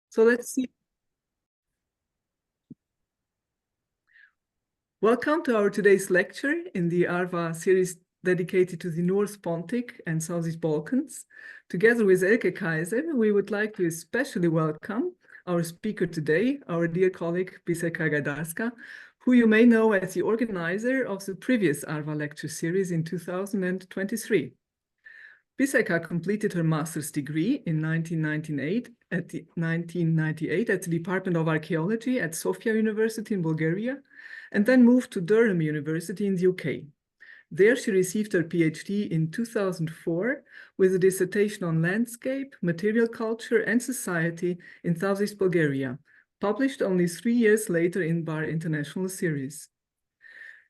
So let's see. Welcome to our today's lecture in the ARVA series dedicated to the North Pontic and Southeast Balkans. Together with Elke Kaiser, we would like to especially welcome our speaker today, our dear colleague Bisserska Gaydarska, who you may know as the organizer of the previous ARVA lecture series in 2023. Bisserska completed her master's degree in 1998 at the Department of Archaeology at Sofia University in Bulgaria, and then moved to Durham University in the UK. There she received her PhD in 2004 with a dissertation on landscape, material culture, and society in Southeast Bulgaria, published only 3 years later in Bar International Series.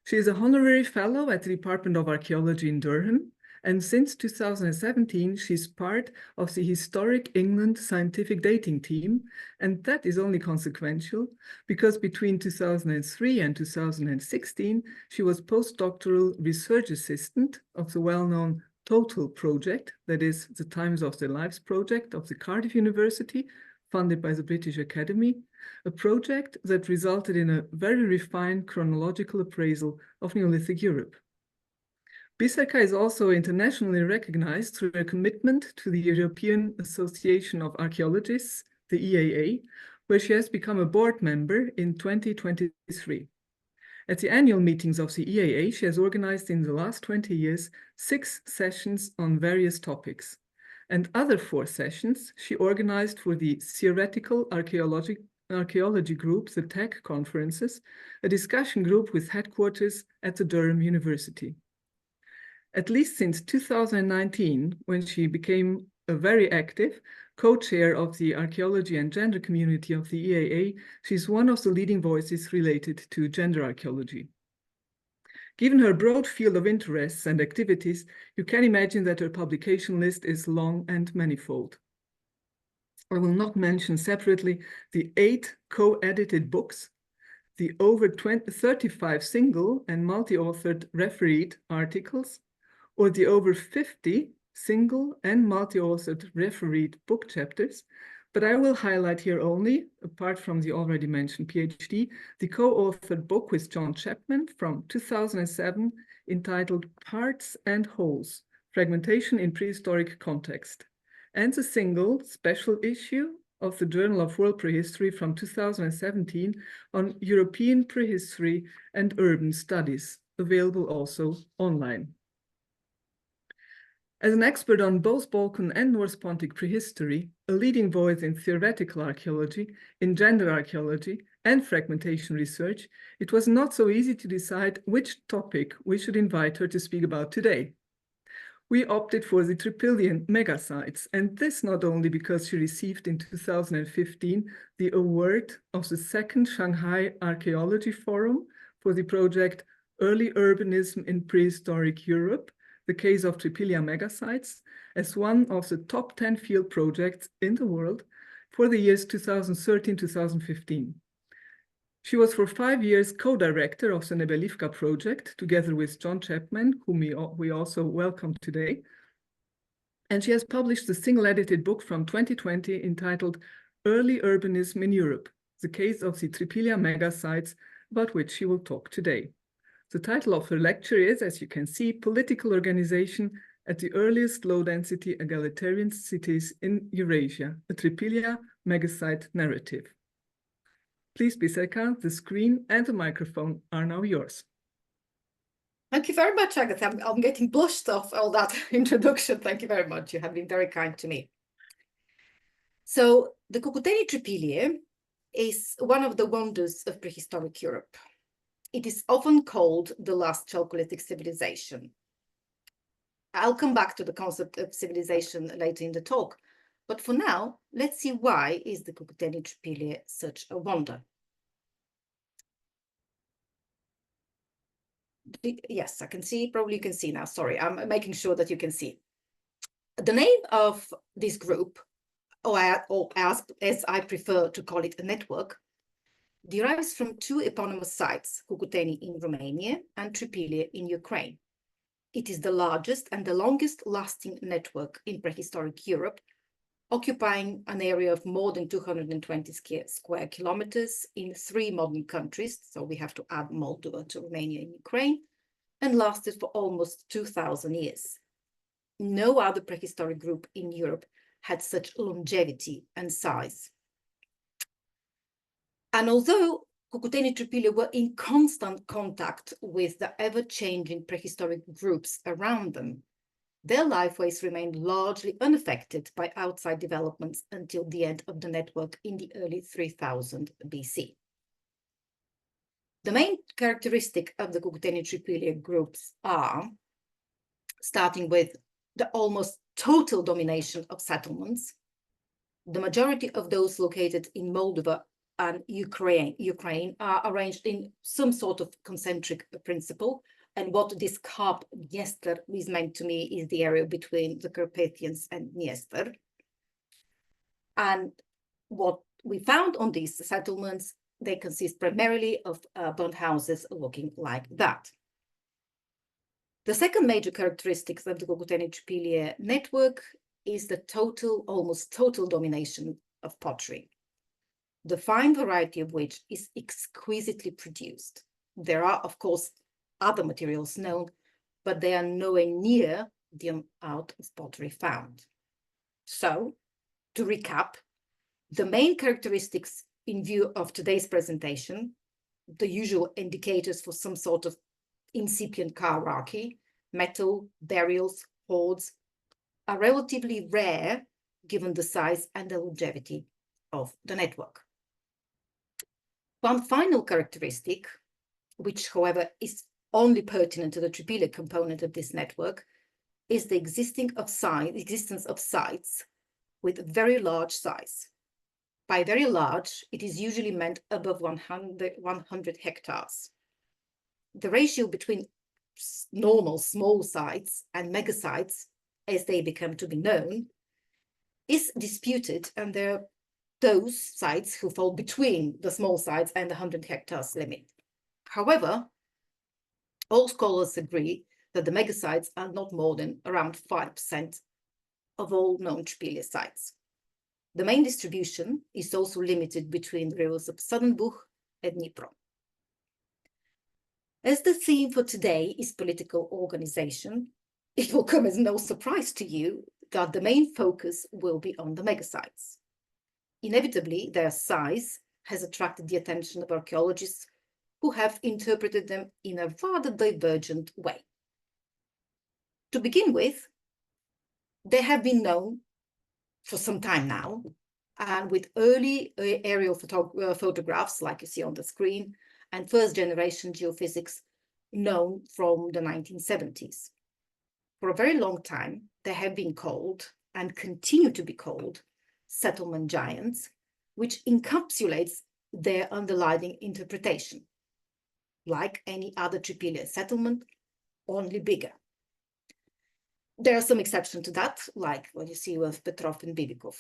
She is a honorary fellow at the Department of Archaeology in Durham, and since 2017, she's part of the Historic England Scientific Dating Team, and that is only consequential because between 2003 and 2016, she was postdoctoral research assistant of the well-known TOTAL project, that is the Times of Their Lives project of the Cardiff University, funded by the British Academy, a project that resulted in a very refined chronological appraisal of Neolithic Europe. Bisserska is also internationally recognized through her commitment to the European Association of Archaeologists, the EAA, where she has become a board member in 2023. At the annual meetings of the EAA, she has organized in the last 20 years 6 sessions on various topics. And other 4 sessions she organized for the Theoretical Archaeology Group, the TAG conferences, a discussion group with headquarters at the Durham University. At least since 2019, when she became a very active co-chair of the archaeology and gender community of the EAA, she's one of the leading voices related to gender archaeology. Given her broad field of interests and activities, you can imagine that her publication list is long and manifold. I will not mention separately the 8 co-edited books, the over 35 single and multi-authored refereed articles, or the over 50 single and multi-authored refereed book chapters, but I will highlight here only, apart from the already mentioned PhD, the co-authored book with John Chapman from 2007 entitled Parts and Wholes, Fragmentation in Prehistoric Context, and the single special issue of the Journal of World Prehistory from 2017 on European prehistory and urban studies, available also online. As an expert on both Balkan and North Pontic prehistory, a leading voice in theoretical archaeology, in gender archaeology, and fragmentation research, it was not so easy to decide which topic we should invite her to speak about today. We opted for the Trypillian megasites, and this not only because she received in 2015 the award of the 2nd Shanghai Archaeology Forum for the project Early Urbanism in Prehistoric Europe, the case of Trypillia megasites, as one of the top 10 field projects in the world for the years 2013-2015. She was for 5 years co-director of the Nebelivka project, together with John Chapman, whom we also welcome today. And she has published a single-edited book from 2020 entitled Early Urbanism in Europe, the case of the Trypillia megasites, about which she will talk today. The title of her lecture is, as you can see, Political Organization at the Earliest Low-Density Egalitarian Cities in Eurasia, a Trypillia megasite narrative. Please, Bisserska, the screen and the microphone are now yours. Thank you very much, Agatha. I'm getting blushed off all that introduction. Thank you very much. You have been very kind to me. So the Cucuteni Trypillia is one of the wonders of prehistoric Europe. It is often called the last Chalcolithic civilization. I'll come back to the concept of civilization later in the talk, but for now, let's see why is the Cucuteni Trypillia such a wonder. Yes, I can see, probably you can see now, sorry, I'm making sure that you can see. The name of this group, or as I prefer to call it, a network, derives from 2 eponymous sites, Cucuteni in Romania and Trypillia in Ukraine. It is the largest and the longest lasting network in prehistoric Europe, occupying an area of more than 220 square kilometers in 3 modern countries. So we have to add Moldova to Romania and Ukraine, and lasted for almost 2,000 years. No other prehistoric group in Europe had such longevity and size. And although Cucuteni Trypillia were in constant contact with the ever-changing prehistoric groups around them, their lifeways remained largely unaffected by outside developments until the end of the network in the early 3000 BC. The main characteristic of the Cucuteni Trypillia groups are, starting with the almost total domination of settlements, the majority of those located in Moldova and Ukraine are arranged in some sort of concentric principle. And what this Karp-Dniester is meant to me is the area between the Carpathians and Dniester. And what we found on these settlements, they consist primarily of burnt houses looking like that. The second major characteristic of the Cucuteni Trypillia network is the almost total domination of pottery, the fine variety of which is exquisitely produced. There are, of course, other materials known, but they are nowhere near the amount of pottery found. So, to recap, the main characteristics in view of today's presentation, the usual indicators for some sort of incipient hierarchy, metal, burials, hoards, are relatively rare given the size and the longevity of the network. One final characteristic, which however is only pertinent to the Trypillia component of this network, is the existence of sites with very large size. By very large, it is usually meant above 100 hectares. The ratio between normal small sites and megasites, as they become to be known, is disputed, and there are those sites who fall between the small sites and the 100 hectares limit. However, all scholars agree that the megasites are not more than around 5% of all known Trypillia sites. The main distribution is also limited between the rivers of Southern Bug and Dnipro. As the theme for today is political organization, it will come as no surprise to you that the main focus will be on the megasites. Inevitably, their size has attracted the attention of archaeologists who have interpreted them in a rather divergent way. To begin with, they have been known for some time now, and with early aerial photographs like you see on the screen, and first-generation geophysics known from the 1970s. For a very long time, they have been called, and continue to be called, settlement giants, which encapsulates their underlying interpretation, like any other Trypillia settlement, only bigger. There are some exceptions to that, like what you see with Petrov and Bibikov.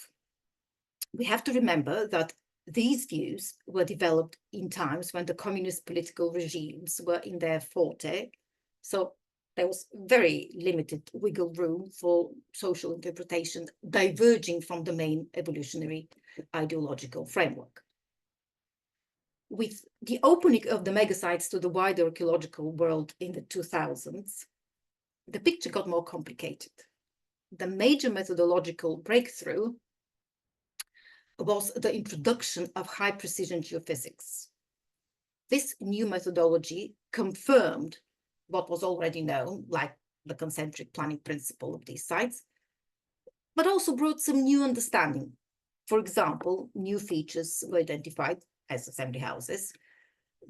We have to remember that these views were developed in times when the communist political regimes were in their forte, so there was very limited wiggle room for social interpretation diverging from the main evolutionary ideological framework. With the opening of the megasites to the wider archaeological world in the 2000s, the picture got more complicated. The major methodological breakthrough was the introduction of high-precision geophysics. This new methodology confirmed what was already known, like the concentric planning principle of these sites, but also brought some new understanding. For example, new features were identified as assembly houses.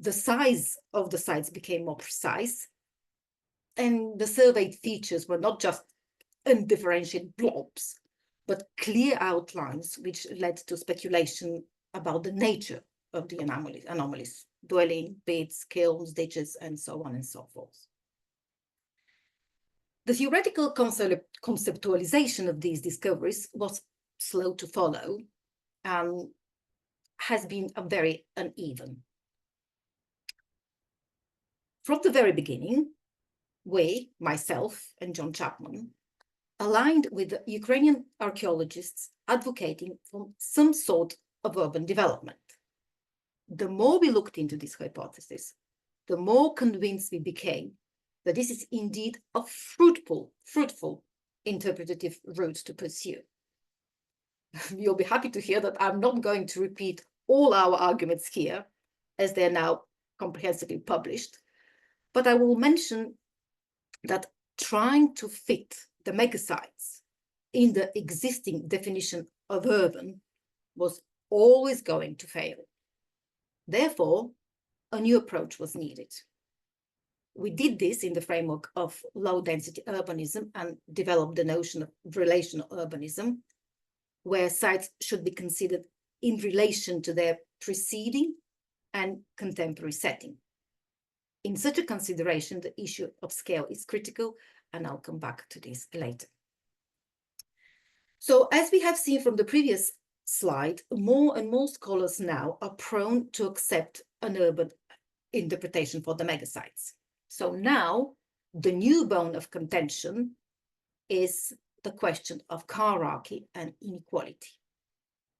The size of the sites became more precise, and the surveyed features were not just undifferentiated blobs, but clear outlines, which led to speculation about the nature of the anomalies, dwelling, pits, kilns, ditches, and so on and so forth. The theoretical conceptualization of these discoveries was slow to follow and has been very uneven. From the very beginning, we, myself and John Chapman, aligned with the Ukrainian archaeologists advocating for some sort of urban development. The more we looked into this hypothesis, the more convinced we became that this is indeed a fruitful interpretative route to pursue. You'll be happy to hear that I'm not going to repeat all our arguments here, as they're now comprehensively published, but I will mention that trying to fit the megasites in the existing definition of urban was always going to fail. Therefore, a new approach was needed. We did this in the framework of low-density urbanism and developed the notion of relational urbanism, where sites should be considered in relation to their preceding and contemporary setting. In such a consideration, the issue of scale is critical, and I'll come back to this later. So, as we have seen from the previous slide, more and more scholars now are prone to accept an urban interpretation for the megasites. So now, the new bone of contention is the question of hierarchy and inequality.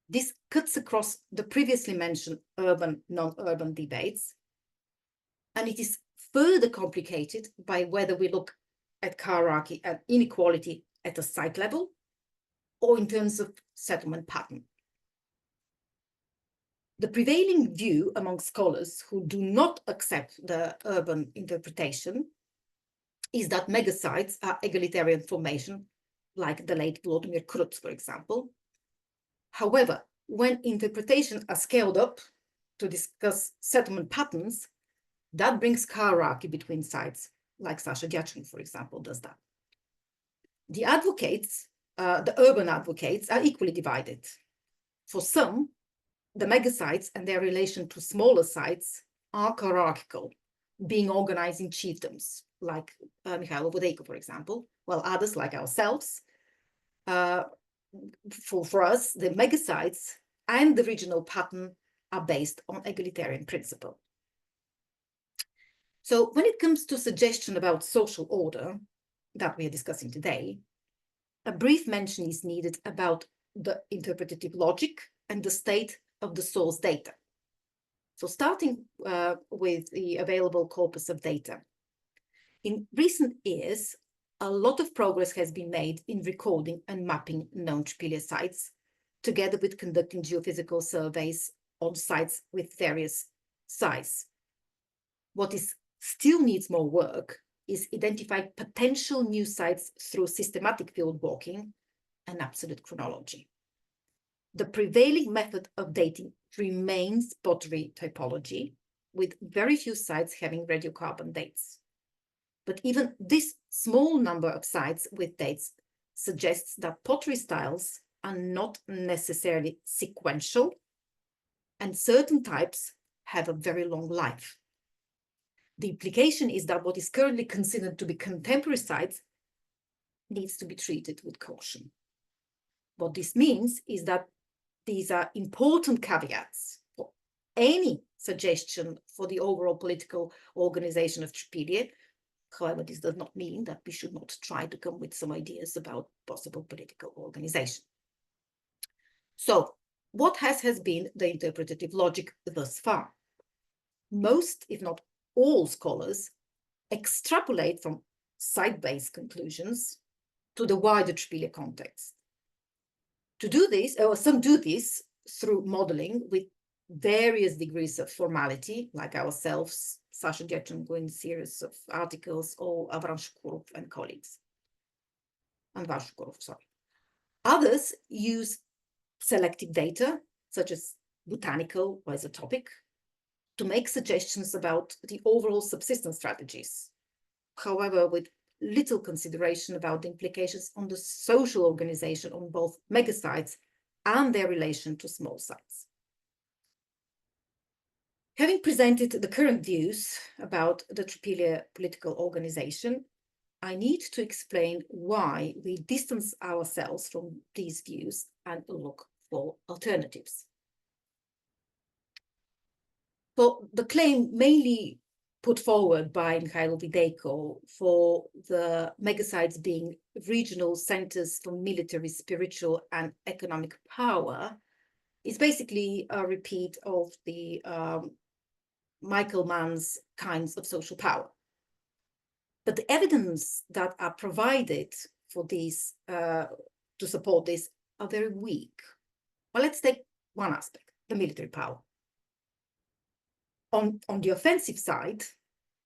This cuts across the previously mentioned urban, non-urban debates, and it is further complicated by whether we look at hierarchy and inequality at a site level or in terms of settlement pattern. The prevailing view among scholars who do not accept the urban interpretation is that megasites are egalitarian formation, like the late Vladimir Krutz, for example. However, when interpretations are scaled up to discuss settlement patterns, that brings hierarchy between sites, like Sasha Dyachin, for example, does that. The advocates, the urban advocates, are equally divided. For some, the megasites and their relation to smaller sites are hierarchical, being organized in chiefdoms, like Mihailo Vodeyko, for example, while others, like ourselves, for us, the megasites and the regional pattern are based on egalitarian principle. So when it comes to suggestion about social order that we are discussing today, a brief mention is needed about the interpretative logic and the state of the source data. So starting with the available corpus of data. In recent years, a lot of progress has been made in recording and mapping known Trypillia sites, together with conducting geophysical surveys on sites with various size. What still needs more work is identify potential new sites through systematic field walking and absolute chronology. The prevailing method of dating remains pottery typology, with very few sites having radiocarbon dates. But even this small number of sites with dates suggests that pottery styles are not necessarily sequential, and certain types have a very long life. The implication is that what is currently considered to be contemporary sites needs to be treated with caution. What this means is that these are important caveats for any suggestion for the overall political organization of Trypillia. However, this does not mean that we should not try to come with some ideas about possible political organization. So, what has been the interpretative logic thus far? Most, if not all, scholars extrapolate from site-based conclusions to the wider Trypillia context. To do this, or some do this through modeling with various degrees of formality, like ourselves, Sasha Dyachin, in a series of articles, or Avram Shukurov and colleagues. Anvar Shukurov, sorry. Others use selective data, such as botanical or isotopic, to make suggestions about the overall subsistence strategies. However, with little consideration about the implications on the social organization on both megasites and their relation to small sites. Having presented the current views about the Trypillia political organization, I need to explain why we distance ourselves from these views and look for alternatives. So the claim mainly put forward by Mikhailo Videyko for the megasites being regional centers for military, spiritual, and economic power is basically a repeat of the Michael Mann's kinds of social power. But the evidence that are provided for these, to support this, are very weak. Well, let's take one aspect, the military power. On the offensive side,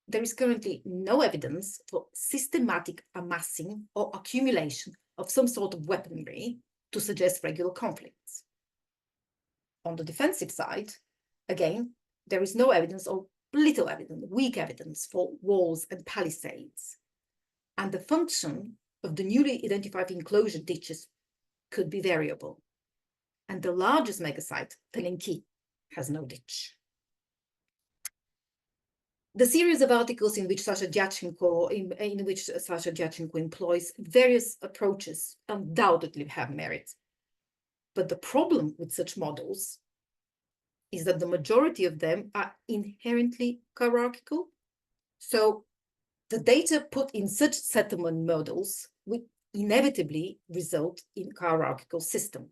there is currently no evidence for systematic amassing or accumulation of some sort of weaponry to suggest regular conflicts. On the defensive side, again, there is no evidence or little evidence, weak evidence for walls and palisades. And the function of the newly identified enclosure ditches could be variable. And the largest megasite, Pelenki, has no ditch. The series of articles in which Sasha Dyachenko employs various approaches undoubtedly have merit. But the problem with such models is that the majority of them are inherently hierarchical. So the data put in such settlement models would inevitably result in hierarchical system.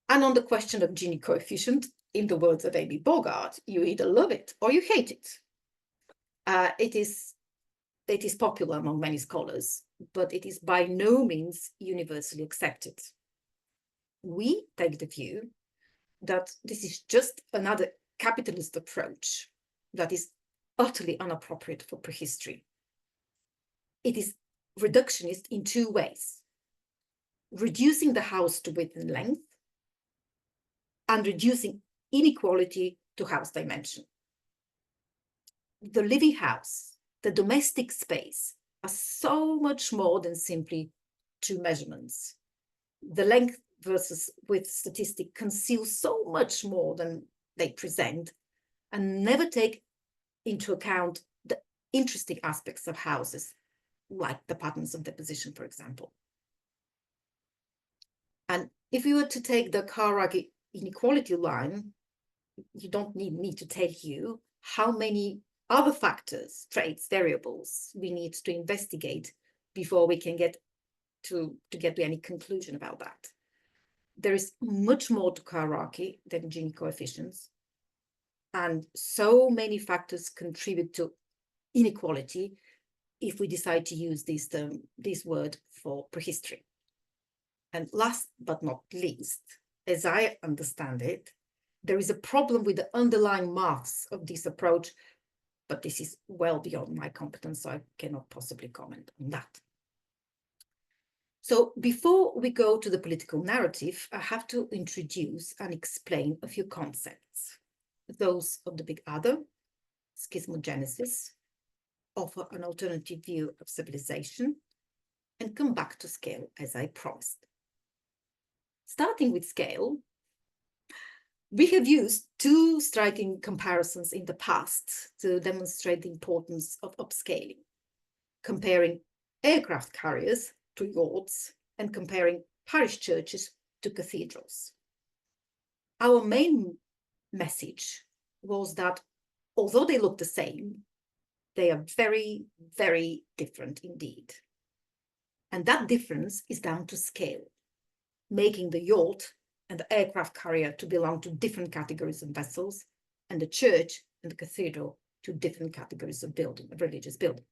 And on the question of Gini coefficient, in the words of Amy Bogart, you either love it or you hate it. It is popular among many scholars, but it is by no means universally accepted. We take the view that this is just another capitalist approach that is utterly inappropriate for prehistory. It is reductionist in two ways: reducing the house to width and length, and reducing inequality to house dimension. The living house, the domestic space, are so much more than simply two measurements. The length versus width statistic conceals so much more than they present and never take into account the interesting aspects of houses, like the patterns of deposition, for example. And if we were to take the hierarchy inequality line, you don't need me to tell you how many other factors, traits, variables we need to investigate before we can get to any conclusion about that. There is much more to hierarchy than Gini coefficients, and so many factors contribute to inequality if we decide to use this word for prehistory. And last but not least, as I understand it, there is a problem with the underlying maths of this approach, but this is well beyond my competence, so I cannot possibly comment on that. So before we go to the political narrative, I have to introduce and explain a few concepts. Those of the big other, schismogenesis, offer an alternative view of civilization, and come back to scale as I promised. Starting with scale, we have used two striking comparisons in the past to demonstrate the importance of upscaling, comparing aircraft carriers to yachts and comparing parish churches to cathedrals. Our main message was that although they look the same, they are very, very different indeed. And that difference is down to scale, making the yacht and the aircraft carrier to belong to different categories of vessels, and the church and the cathedral to different categories of building, of religious building.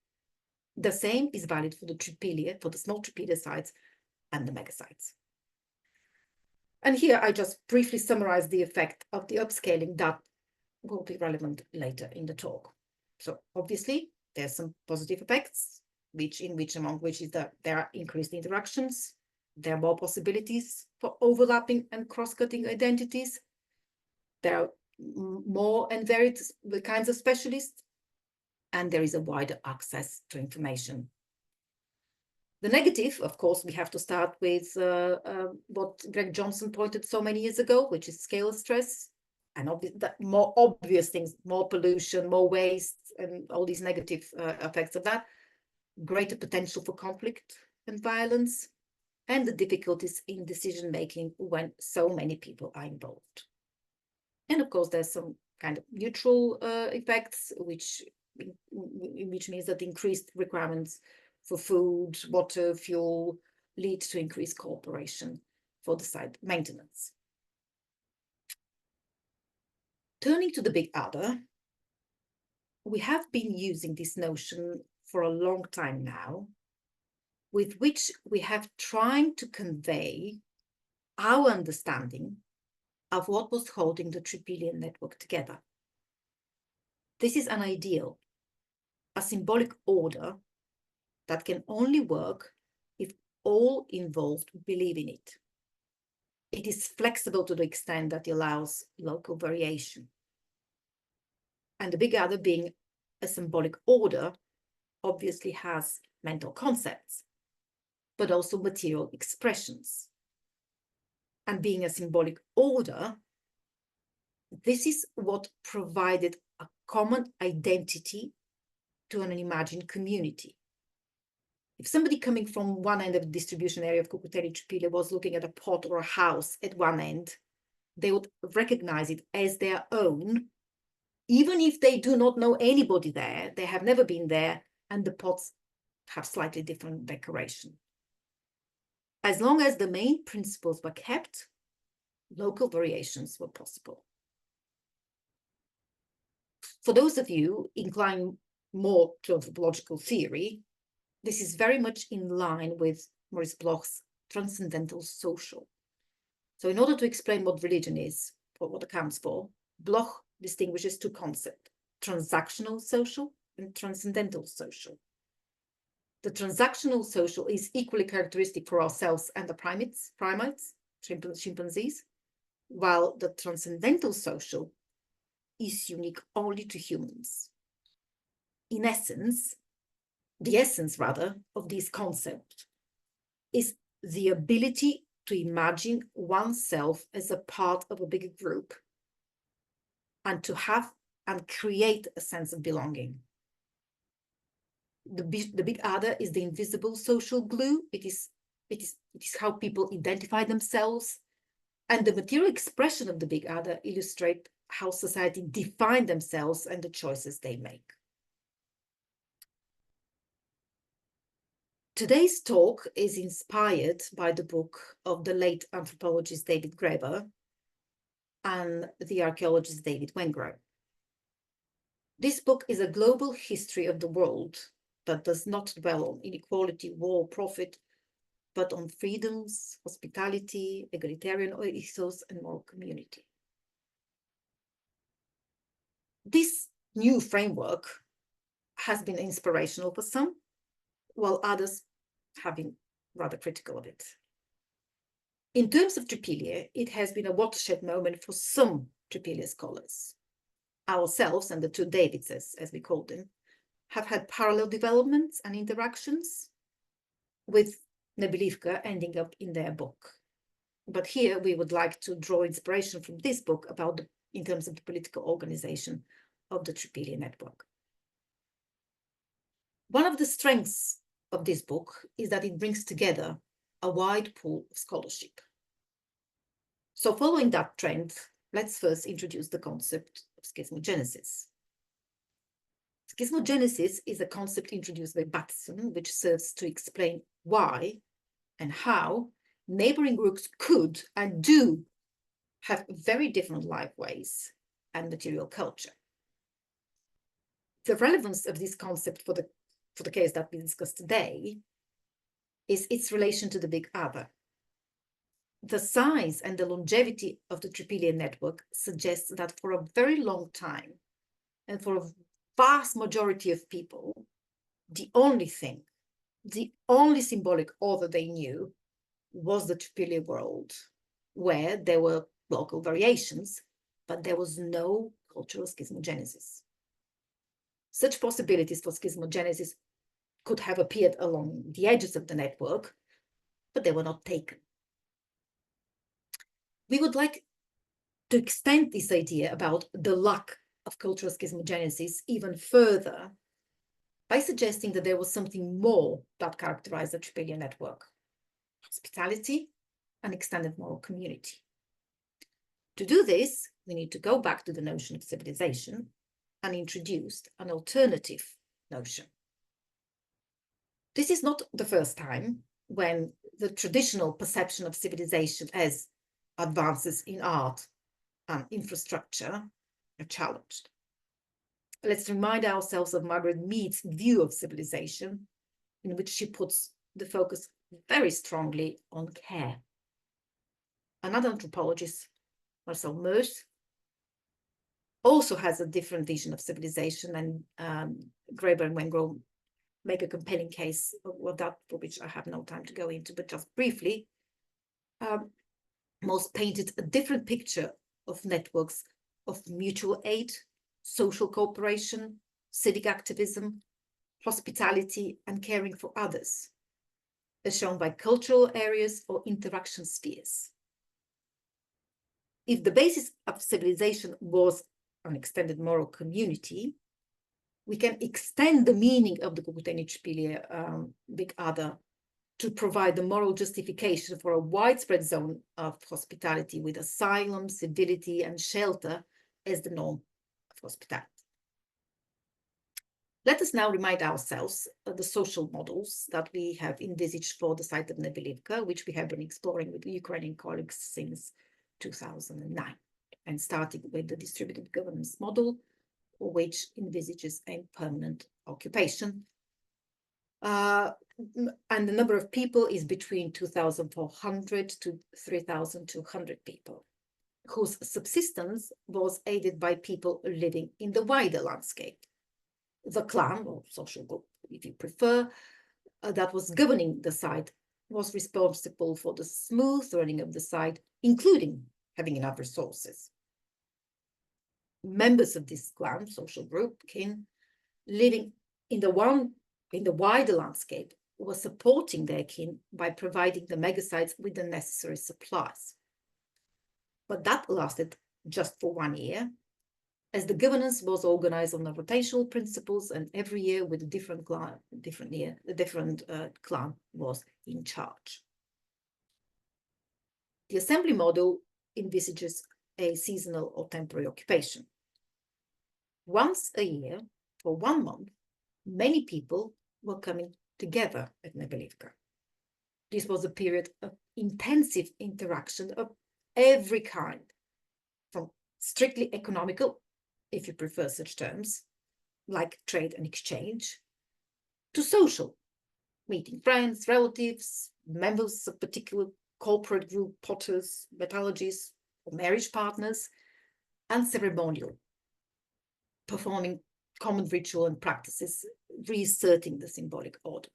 The same is valid for the Trypillia, for the small Trypillia sites and the megasites. And here I just briefly summarize the effect of the upscaling that will be relevant later in the talk. So obviously there's some positive effects, among which is that there are increased interactions, there are more possibilities for overlapping and cross-cutting identities, there are more and varied kinds of specialists, and there is a wider access to information. The negative, of course, we have to start with what Greg Johnson pointed so many years ago, which is scale stress, and more obvious things, more pollution, more waste, and all these negative effects of that, greater potential for conflict and violence, and the difficulties in decision-making when so many people are involved. And of course, there's some kind of neutral effects, which means that increased requirements for food, water, fuel lead to increased cooperation for the site maintenance. Turning to the big other, we have been using this notion for a long time now, with which we have trying to convey our understanding of what was holding the Trypillian network together. This is an ideal, a symbolic order that can only work if all involved believe in it. It is flexible to the extent that it allows local variation. And the big other, being a symbolic order, obviously has mental concepts, but also material expressions. And being a symbolic order, this is what provided a common identity to an imagined community. If somebody coming from one end of the distribution area of Cucuteni Trypillia was looking at a pot or a house at one end, they would recognize it as their own, even if they do not know anybody there, they have never been there, and the pots have slightly different decoration. As long as the main principles were kept, local variations were possible. For those of you inclined more to anthropological theory, this is very much in line with Maurice Bloch's transcendental social. So in order to explain what religion is, or what accounts for, Bloch distinguishes two concepts: transactional social and transcendental social. The transactional social is equally characteristic for ourselves and the primates, chimpanzees, while the transcendental social is unique only to humans. In essence, the essence rather of this concept is the ability to imagine oneself as a part of a bigger group and to have and create a sense of belonging. The big other is the invisible social glue. It is how people identify themselves, and the material expression of the big other illustrate how society define themselves and the choices they make. Today's talk is inspired by the book of the late anthropologist David Graeber and the archaeologist David Wengrow. This book is a global history of the world that does not dwell on inequality, war, profit, but on freedoms, hospitality, egalitarian ethos, and moral community. This new framework has been inspirational for some, while others have been rather critical of it. In terms of Trypillia, it has been a watershed moment for some Trypillia scholars. Ourselves and the two Davids, as we call them, have had parallel developments and interactions, with Nebelivka ending up in their book. But here we would like to draw inspiration from this book in terms of the political organization of the Trypillia network. One of the strengths of this book is that it brings together a wide pool of scholarship. So following that trend, let's first introduce the concept of schismogenesis. Schismogenesis is a concept introduced by Batson, which serves to explain why and how neighboring groups could and do have very different lifeways and material culture. The relevance of this concept for the case that we discussed today is its relation to the big other. The size and the longevity of the Trypillian network suggests that for a very long time, and for a vast majority of people, the only symbolic order they knew was the Trypillia world, where there were local variations, but there was no cultural schismogenesis. Such possibilities for schismogenesis could have appeared along the edges of the network, but they were not taken. We would like to extend this idea about the lack of cultural schismogenesis even further by suggesting that there was something more that characterized the Trypillia network: hospitality and extended moral community. To do this, we need to go back to the notion of civilization and introduce an alternative notion. This is not the first time when the traditional perception of civilization as advances in art and infrastructure are challenged. Let's remind ourselves of Margaret Mead's view of civilization, in which she puts the focus very strongly on care. Another anthropologist, Marcel Meuss, also has a different vision of civilization, and Graeber and Wengrow make a compelling case of that, for which I have no time to go into, but just briefly, Meuss painted a different picture of networks of mutual aid, social cooperation, civic activism, hospitality, and caring for others, as shown by cultural areas or interaction spheres. If the basis of civilization was an extended moral community, we can extend the meaning of the Cucuteni Trypillia Big Other to provide the moral justification for a widespread zone of hospitality with asylum, civility, and shelter as the norm of hospitality. Let us now remind ourselves of the social models that we have envisaged for the site of Nebelivka, which we have been exploring with Ukrainian colleagues since 2009, and starting with the distributed governance model, which envisages a permanent occupation. And the number of people is between 2,400 to 3,200 people, whose subsistence was aided by people living in the wider landscape. The clan, or social group, if you prefer, that was governing the site was responsible for the smooth running of the site, including having enough resources. Members of this clan, social group, kin, living in the wider landscape, were supporting their kin by providing the megasites with the necessary supplies. But that lasted just for 1 year, as the governance was organized on the rotational principles, and every year with a different clan, clan was in charge. The assembly model envisages a seasonal or temporary occupation. Once a year, for 1 month, many people were coming together at Nebelivka. This was a period of intensive interaction of every kind, from strictly economical, if you prefer such terms, like trade and exchange, to social, meeting friends, relatives, members of particular corporate group, potters, metallurgists, or marriage partners, and ceremonial, performing common ritual and practices, reasserting the symbolic order.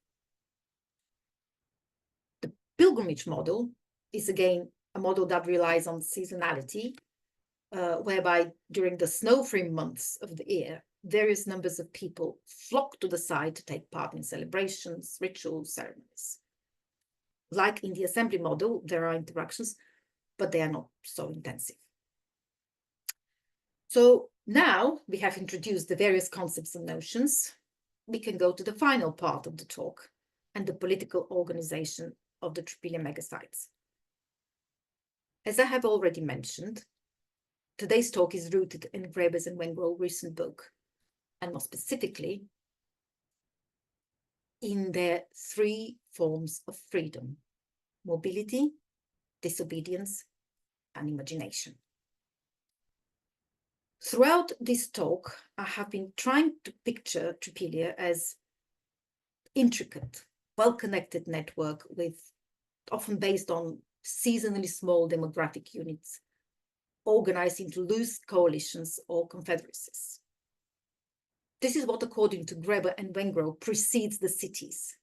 The pilgrimage model is again a model that relies on seasonality, whereby during the snow-free months of the year, various numbers of people flock to the site to take part in celebrations, rituals, ceremonies. Like in the assembly model, there are interactions, but they are not so intensive. So now we have introduced the various concepts and notions. We can go to the final part of the talk and the political organization of the Trypillia megasites. As I have already mentioned, today's talk is rooted in Graeber and Wengrow's recent book, and more specifically, in their 3 forms of freedom: mobility, disobedience, and imagination. Throughout this talk, I have been trying to picture Trypillia as intricate, well-connected network often based on seasonally small demographic units, organized into loose coalitions or confederacies. This is what, according to Graeber and Wengrow, precedes the cities,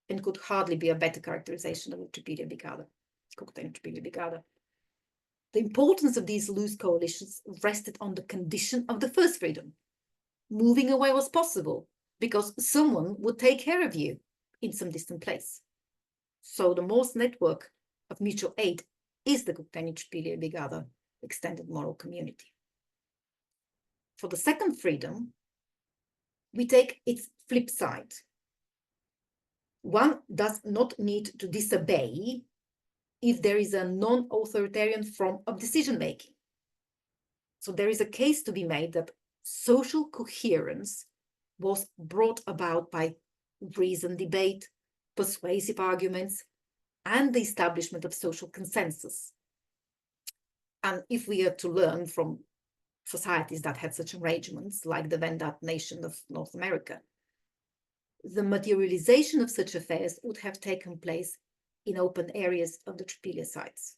and could hardly be a better characterization of the Trypillia Big Other, Cucuteni Trypillia Big Other. The importance of these loose coalitions rested on the condition of the first freedom. Moving away was possible because someone would take care of you in some distant place. So the Morse network of mutual aid is the Cucuteni Trypillia Big Other extended moral community. For the second freedom, we take its flip side. One does not need to disobey if there is a non-authoritarian form of decision-making. So there is a case to be made that social coherence was brought about by reasoned debate, persuasive arguments, and the establishment of social consensus. And if we are to learn from societies that had such arrangements, like the Wendat nation of North America, the materialization of such affairs would have taken place in open areas of the Trypillia sites.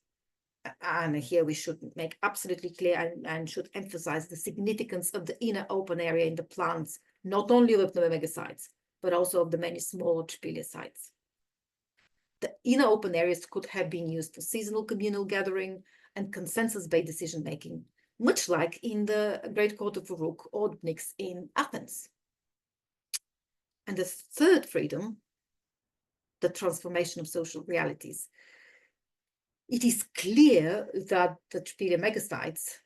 And here we should make absolutely clear and should emphasize the significance of the inner open area in the plans, not only of the megasites, but also of the many smaller Trypillia sites. The inner open areas could have been used for seasonal communal gathering and consensus-based decision-making, much like in the Great Court of Uruk or Pnyx in Athens. And the third freedom, the transformation of social realities. It is clear that the Trypillia megasites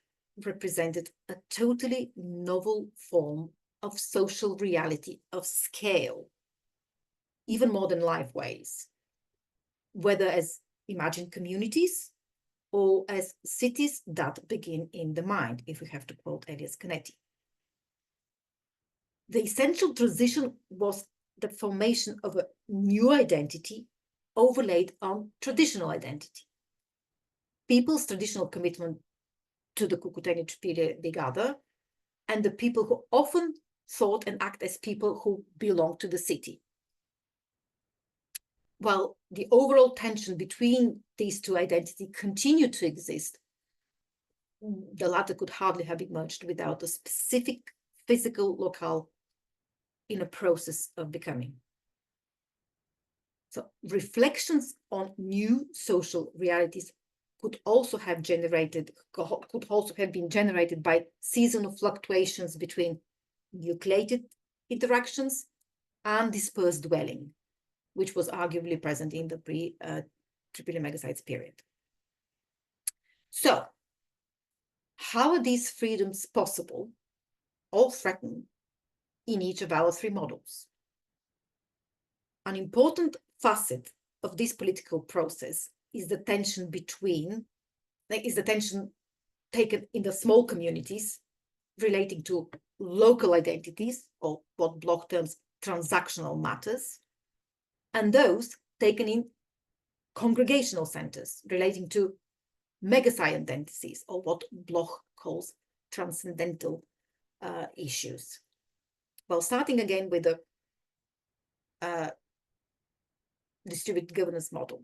represented a totally novel form of social reality of scale, even more than live ways, whether as imagined communities or as cities that begin in the mind, if we have to quote Elias Canetti. The essential transition was the formation of a new identity overlaid on traditional identity. People's traditional commitment to the Cucuteni Trypillia Brigada, and the people who often thought and act as people who belong to the city. While the overall tension between these two identities continued to exist, the latter could hardly have emerged without a specific physical locale in a process of becoming. So reflections on new social realities could also have been generated by seasonal fluctuations between nucleated interactions and dispersed dwelling, which was arguably present in the pre-Trypillia megasites period. So, how are these freedoms possible or threatened in each of our three models? An important facet of this political process is the tension taken in the small communities relating to local identities, or what Bloch terms transactional matters, and those taken in congregational centers relating to megasite identities, or what Bloch calls transcendental issues. Well, starting again with the distributed governance model.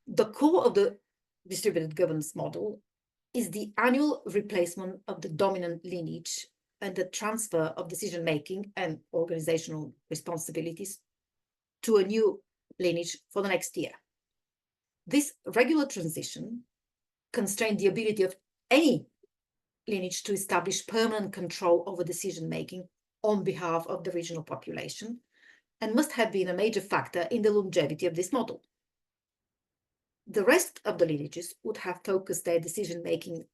The core of the distributed governance model is the annual replacement of the dominant lineage and the transfer of decision-making and organizational responsibilities to a new lineage for the next year. This regular transition constrained the ability of any lineage to establish permanent control over decision-making on behalf of the regional population, and must have been a major factor in the longevity of this model. The rest of the lineages would have focused their decision-making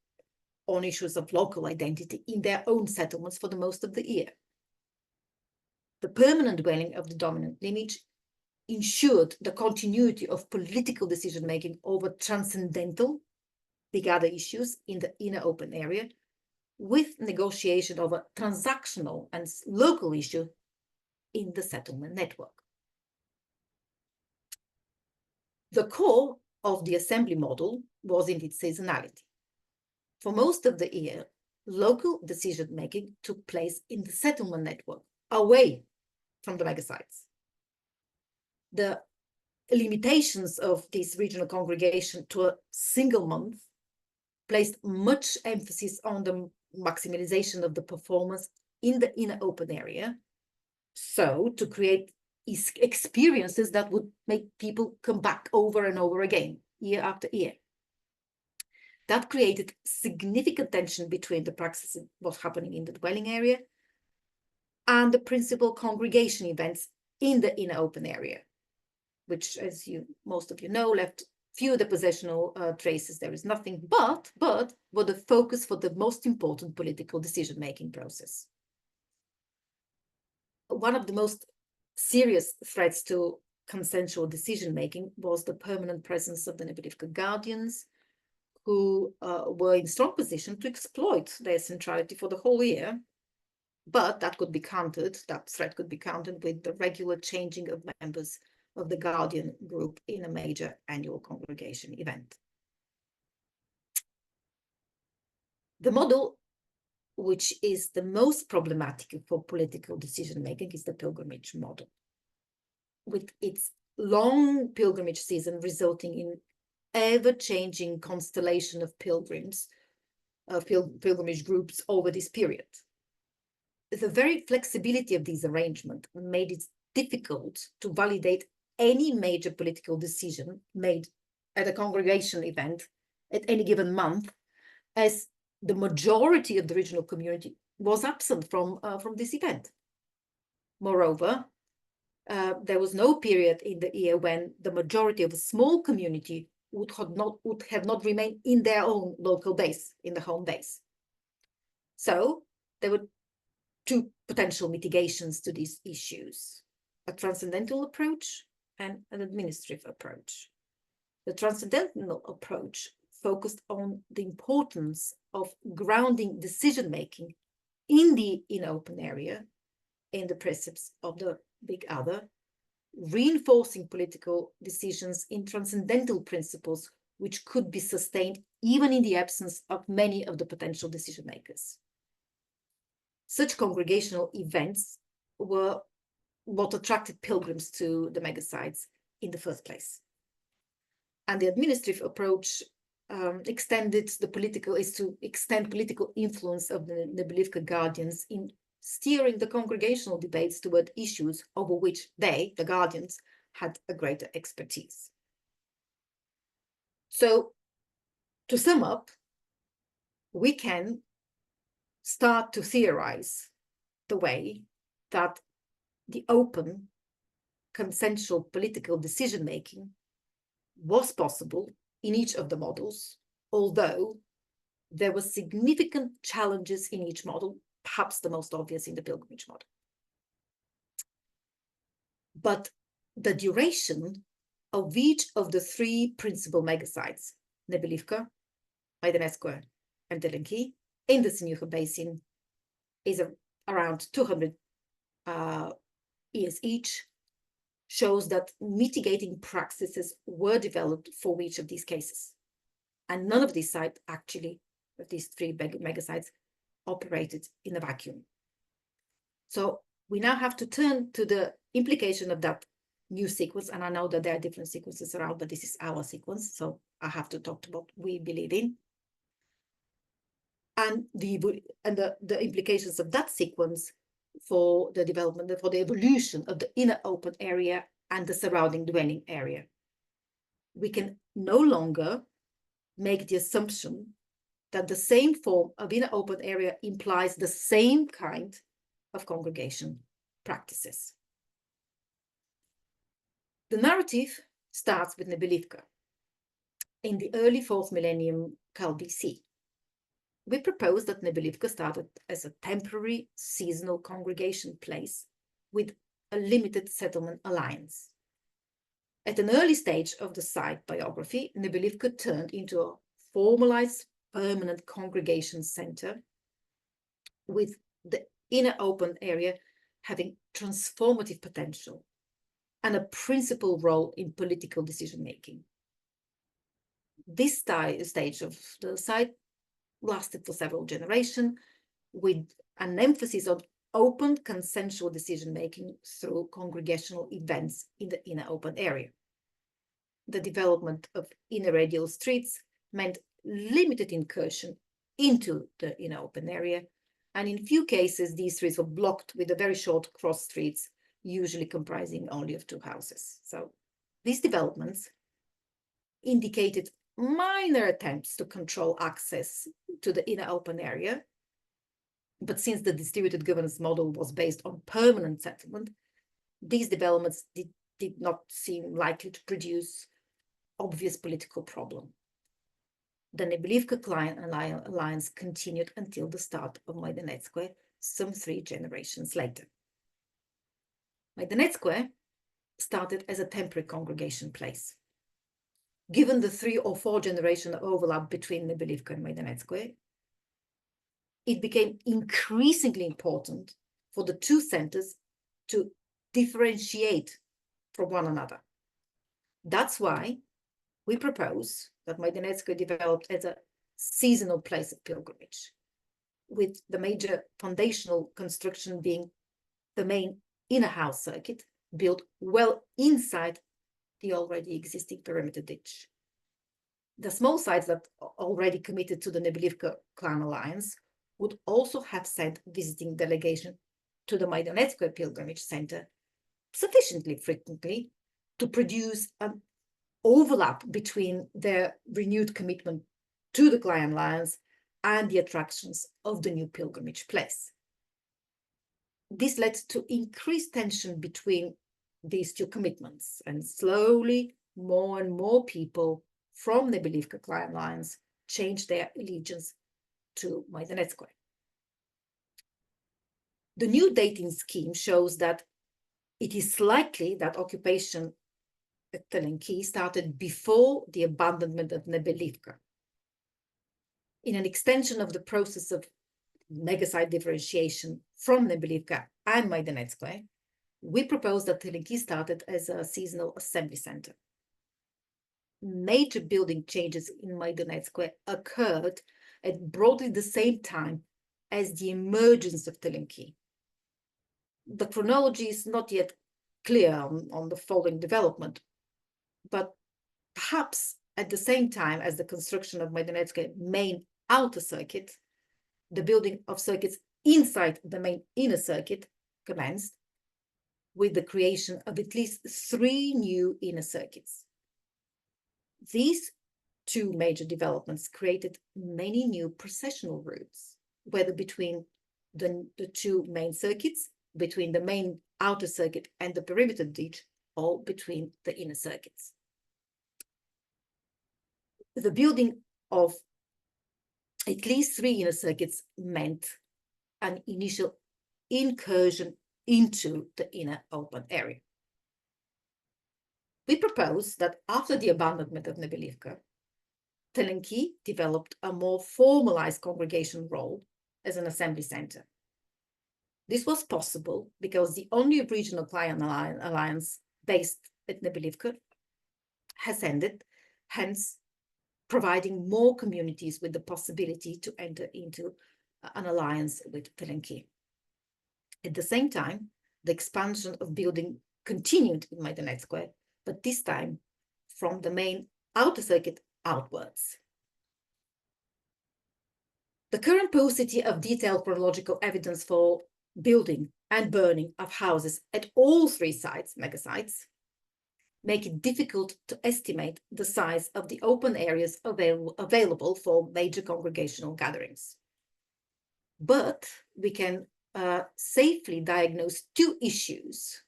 on issues of local identity in their own settlements for the most of the year. The permanent dwelling of the dominant lineage ensured the continuity of political decision-making over transcendental Brigada issues in the inner open area, with negotiation over transactional and local issues in the settlement network. The core of the assembly model was in its seasonality. For most of the year, local decision-making took place in the settlement network, away from the megasites. The limitations of this regional congregation to a single month placed much emphasis on the maximization of the performance in the inner open area, so to create experiences that would make people come back over and over again, year after year. That created significant tension between the practice of what's happening in the dwelling area and the principal congregation events in the inner open area, which, as most of you know, left few depositional traces. There is nothing but were the focus for the most important political decision-making process. One of the most serious threats to consensual decision-making was the permanent presence of the Nebelivka guardians, who were in strong position to exploit their centrality for the whole year. But that could be countered, that threat could be countered with the regular changing of members of the guardian group in a major annual congregation event. The model which is the most problematic for political decision-making is the pilgrimage model, with its long pilgrimage season resulting in ever-changing constellation of pilgrims, pilgrimage groups over this period. The very flexibility of these arrangements made it difficult to validate any major political decision made at a congregation event at any given month, as the majority of the regional community was absent from this event. Moreover, there was no period in the year when the majority of a small community would have not remained in their own local base, in the home base. So there were two potential mitigations to these issues: a transcendental approach and an administrative approach. The transcendental approach focused on the importance of grounding decision-making in the inner open area, in the precepts of the big other, reinforcing political decisions in transcendental principles which could be sustained even in the absence of many of the potential decision makers. Such congregational events were what attracted pilgrims to the megasites in the first place. And the administrative approach is to extend political influence of the Nebelivka guardians in steering the congregational debates toward issues over which they, the guardians, had a greater expertise. So, to sum up, we can start to theorize the way that the open, consensual political decision-making was possible in each of the models, although there were significant challenges in each model, perhaps the most obvious in the pilgrimage model. But the duration of each of the three principal megasites, Nebelivka, Gaydarska, and Delenki, in the Sinuhe Basin is around 200 years each, shows that mitigating practices were developed for each of these cases. And none of these sites actually, of these three megasites, operated in a vacuum. So we now have to turn to the implication of that new sequence. And I know that there are different sequences around, but this is our sequence. So I have to talk about what we believe in. And the implications of that sequence for the development, for the evolution of the inner open area and the surrounding dwelling area. We can no longer make the assumption that the same form of inner open area implies the same kind of congregation practices. The narrative starts with Nebelivka. In the early 4th millennium Cal BC, we propose that Nebelivka started as a temporary seasonal congregation place with a limited settlement alliance. At an early stage of the site biography, Nebelivka turned into a formalized permanent congregation center with the inner open area having transformative potential and a principal role in political decision-making. This stage of the site lasted for several generations, with an emphasis on open consensual decision-making through congregational events in the inner open area. The development of inner radial streets meant limited incursion into the inner open area, and in few cases these streets were blocked with a very short cross streets, usually comprising only of 2 houses. So these developments indicated minor attempts to control access to the inner open area, but since the distributed governance model was based on permanent settlement, these developments did not seem likely to produce obvious political problem. The Nebelivka client alliance continued until the start of Majdanetskoe, some 3 generations later. Majdanetskoe started as a temporary congregation place. given the 3 or 4 generation overlap between Nebelivka and Majdanecka, it became increasingly important for the two centers to differentiate from one another. That's why we propose that Majdanecka developed as a seasonal place of pilgrimage, with the major foundational construction being the main inner house circuit, built well inside the already existing perimeter ditch. The small sites that already committed to the Nebelivka clan alliance would also have sent visiting delegation to the Majdanecka pilgrimage center sufficiently frequently to produce an overlap between their renewed commitment to the clan alliance and the attractions of the new pilgrimage place. This led to increased tension between these two commitments, and slowly more and more people from Nebelivka clan alliance changed their allegiance to Majdanecka. The new dating scheme shows that it is likely that occupation at Telenki started before the abandonment of Nebelivka. In an extension of the process of megasite differentiation from Nebelivka and Majdanecka, we propose that Telenki started as a seasonal assembly center. Major building changes in Majdanecka occurred at broadly the same time as the emergence of Telenki. The chronology is not yet clear on the following development, but perhaps at the same time as the construction of Majdanecka main outer circuit, the building of circuits inside the main inner circuit commenced, with the creation of at least 3 new inner circuits. These 2 major developments created many new processional routes, whether between the 2 main circuits, between the main outer circuit and the perimeter ditch, or between the inner circuits. The building of at least 3 inner circuits meant an initial incursion into the inner open area. We propose that after the abandonment of Nebelivka, Telenki developed a more formalized congregation role as an assembly center. This was possible because the only regional clan alliance based at Nebelivka has ended, hence providing more communities with the possibility to enter into an alliance with Telenki. At the same time, the expansion of building continued in Majdanecka, but this time from the main outer circuit outwards. The current paucity of detailed chronological evidence for building and burning of houses at all 3 sites, megasites, make it difficult to estimate the size of the open areas available for major congregational gatherings. But we can safely diagnose 2 issues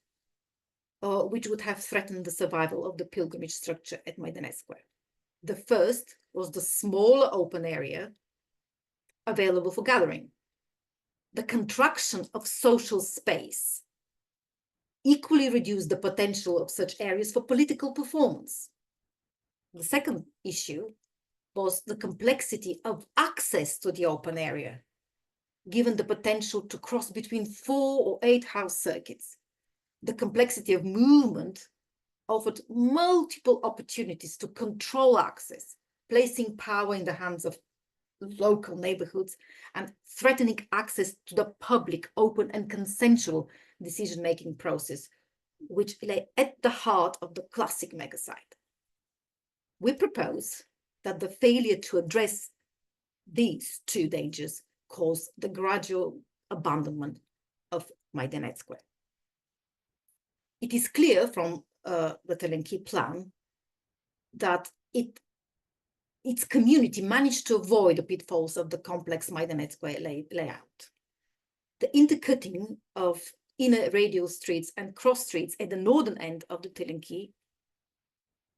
which would have threatened the survival of the pilgrimage structure at Majdanecka. The first was the smaller open area available for gathering. The contraction of social space equally reduced the potential of such areas for political performance. The second issue was the complexity of access to the open area, given the potential to cross between 4 or 8 house circuits. The complexity of movement offered multiple opportunities to control access, placing power in the hands of local neighborhoods and threatening access to the public, open and consensual decision-making process, which lay at the heart of the classic megasite. We propose that the failure to address these 2 dangers caused the gradual abandonment of Majdanecka. It is clear from the Telenki plan that its community managed to avoid the pitfalls of the complex Majdanecka layout. The intercutting of inner radial streets and cross streets at the northern end of the Telenki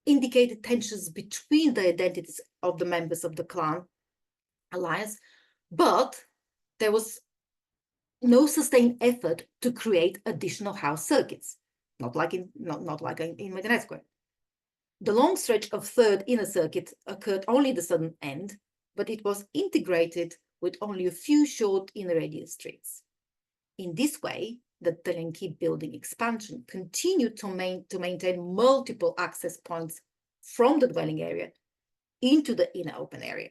indicated tensions between the identities of the members of the clan alliance, but there was no sustained effort to create additional house circuits, not like in Majdanecka. The long stretch of third inner circuit occurred only at the southern end, but it was integrated with only a few short inner radius streets. In this way, the Telenki building expansion continued to maintain multiple access points from the dwelling area into the inner open area.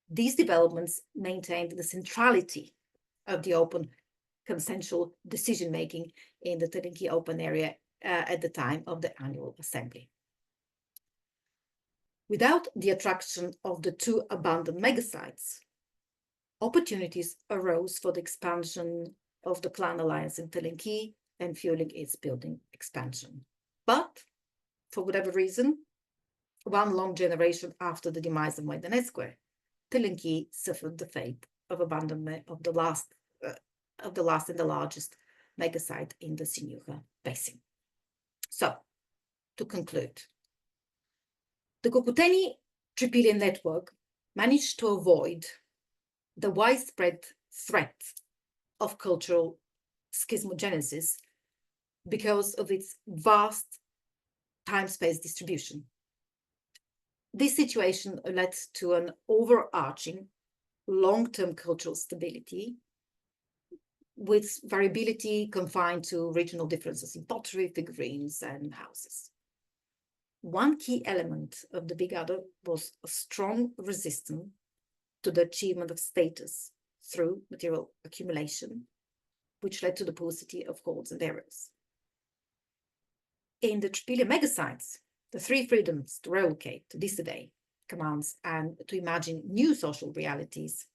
These developments maintained the centrality of the open consensual decision-making in the Telenki open area at the time of the annual assembly. Without the attraction of the two abandoned megasites, opportunities arose for the expansion of the clan alliance in Telenki and fueling its building expansion. But for whatever reason, one long generation after the demise of Gaydarska, Telenki suffered the fate of abandonment of the last and the largest megasite in the Sinuhe basin. So, to conclude, the Cucuteni-Trypillia network managed to avoid the widespread threat of cultural schismogenesis because of its vast time-space distribution. This situation led to an overarching long-term cultural stability with variability confined to regional differences in pottery, figurines, and houses. One key element of the B.Gaydarska was a strong resistance to the achievement of status through material accumulation, which led to the paucity of hoards and errors. In the Trypillia megasites, the three freedoms to relocate, to disobey commands, and to imagine new social realities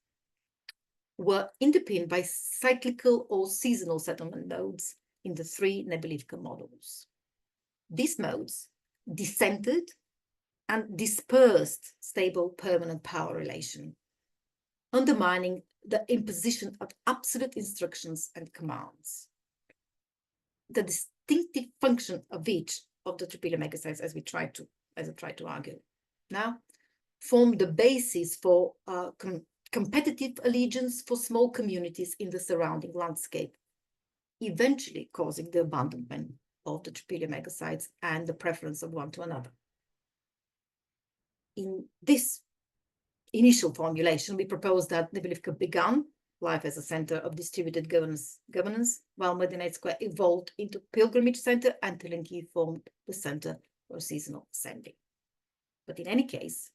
were underpinned by cyclical or seasonal settlement modes in the three Nebelivka models. These modes dissented and dispersed stable permanent power relation, undermining the imposition of absolute instructions and commands. The distinctive function of each of the Trypillia megasites, as I tried to argue now, formed the basis for competitive allegiance for small communities in the surrounding landscape, eventually causing the abandonment of the Trypillia megasites and the preference of one to another. In this initial formulation, we proposed that Nebelivka began life as a center of distributed governance, while Gaydarska evolved into pilgrimage center and Telenki formed the center for seasonal assembly. But in any case,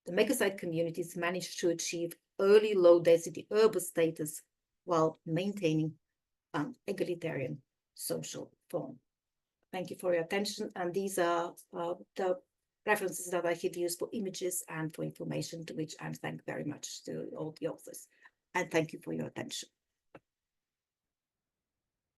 the megasite communities managed to achieve early low-density urban status while maintaining an egalitarian social form. Thank you for your attention, and these are the references that I have used for images and for information, to which I thank very much to all the authors. And thank you for your attention.